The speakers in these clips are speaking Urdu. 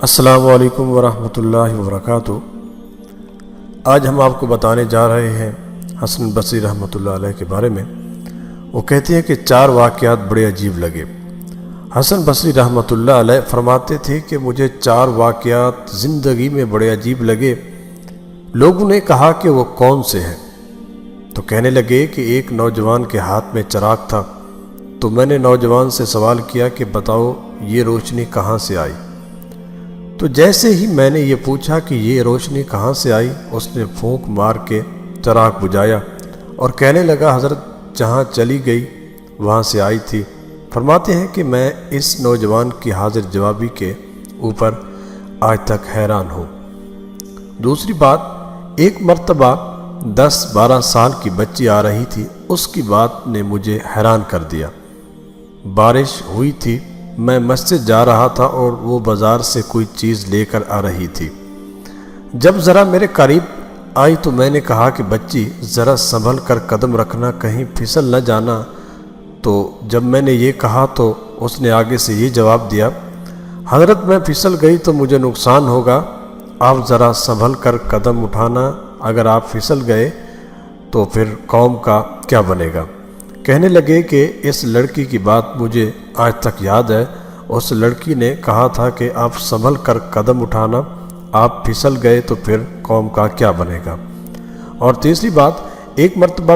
السلام علیکم ورحمۃ اللہ وبرکاتہ۔ آج ہم آپ کو بتانے جا رہے ہیں حسن بصری رحمۃ اللہ علیہ کے بارے میں۔ وہ کہتے ہیں کہ 4 واقعات بڑے عجیب لگے۔ حسن بصری رحمۃ اللہ علیہ فرماتے تھے کہ مجھے 4 واقعات زندگی میں بڑے عجیب لگے۔ لوگوں نے کہا کہ وہ کون سے ہیں؟ تو کہنے لگے کہ ایک نوجوان کے ہاتھ میں چراغ تھا، تو میں نے نوجوان سے سوال کیا کہ بتاؤ یہ روشنی کہاں سے آئی؟ تو جیسے ہی میں نے یہ پوچھا کہ یہ روشنی کہاں سے آئی، اس نے پھونک مار کے چراغ بجھایا اور کہنے لگا حضرت جہاں چلی گئی وہاں سے آئی تھی۔ فرماتے ہیں کہ میں اس نوجوان کی حاضر جوابی کے اوپر آج تک حیران ہوں۔ دوسری بات، ایک مرتبہ 10-12 سال کی بچی آ رہی تھی، اس کی بات نے مجھے حیران کر دیا۔ بارش ہوئی تھی، میں مسجد جا رہا تھا اور وہ بازار سے کوئی چیز لے کر آ رہی تھی۔ جب ذرا میرے قریب آئی تو میں نے کہا کہ بچی ذرا سنبھل کر قدم رکھنا، کہیں پھسل نہ جانا۔ تو جب میں نے یہ کہا تو اس نے آگے سے یہ جواب دیا، حضرت میں پھسل گئی تو مجھے نقصان ہوگا، آپ ذرا سنبھل کر قدم اٹھانا، اگر آپ پھسل گئے تو پھر قوم کا کیا بنے گا؟ کہنے لگے کہ اس لڑکی کی بات مجھے آج تک یاد ہے۔ اس لڑکی نے کہا تھا کہ آپ سنبھل کر قدم اٹھانا، آپ پھسل گئے تو پھر قوم کا کیا بنے گا؟ اور تیسری بات، ایک مرتبہ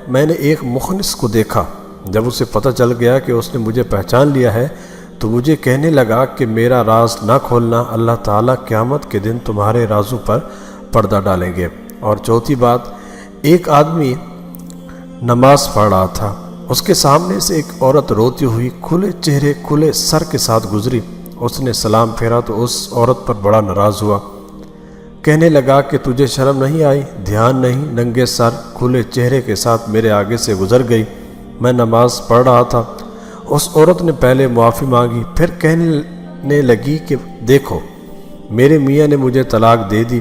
میں نے ایک مخنث کو دیکھا۔ جب اسے پتہ چل گیا کہ اس نے مجھے پہچان لیا ہے تو مجھے کہنے لگا کہ میرا راز نہ کھولنا، اللہ تعالیٰ قیامت کے دن تمہارے رازوں پر پردہ ڈالیں گے۔ اور چوتھی بات، ایک آدمی نماز پڑھ رہا تھا، اس کے سامنے سے ایک عورت روتی ہوئی کھلے چہرے کھلے سر کے ساتھ گزری۔ اس نے سلام پھیرا تو اس عورت پر بڑا ناراض ہوا، کہنے لگا کہ تجھے شرم نہیں آئی؟ دھیان نہیں، ننگے سر کھلے چہرے کے ساتھ میرے آگے سے گزر گئی، میں نماز پڑھ رہا تھا۔ اس عورت نے پہلے معافی مانگی، پھر کہنے لگی کہ دیکھو میرے میاں نے مجھے طلاق دے دی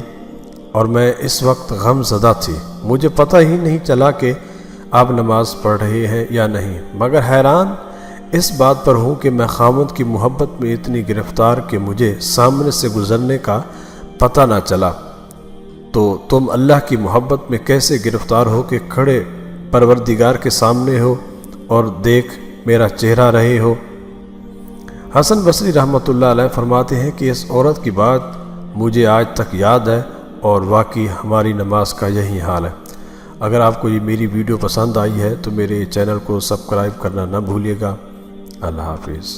اور میں اس وقت غم زدہ تھی، مجھے پتہ ہی نہیں چلا کہ آپ نماز پڑھ رہے ہیں یا نہیں، مگر حیران اس بات پر ہوں کہ میں خاوند کی محبت میں اتنی گرفتار کہ مجھے سامنے سے گزرنے کا پتہ نہ چلا۔ تو تم اللہ کی محبت میں کیسے گرفتار ہو کہ کھڑے پروردگار کے سامنے ہو اور دیکھ میرا چہرہ رہے ہو؟ حسن بصری رحمۃ اللہ علیہ فرماتے ہیں کہ اس عورت کی بات مجھے آج تک یاد ہے اور واقعی ہماری نماز کا یہی حال ہے۔ اگر آپ کو یہ میری ویڈیو پسند آئی ہے تو میرے چینل کو سبسکرائب کرنا نہ بھولیے گا۔ اللہ حافظ۔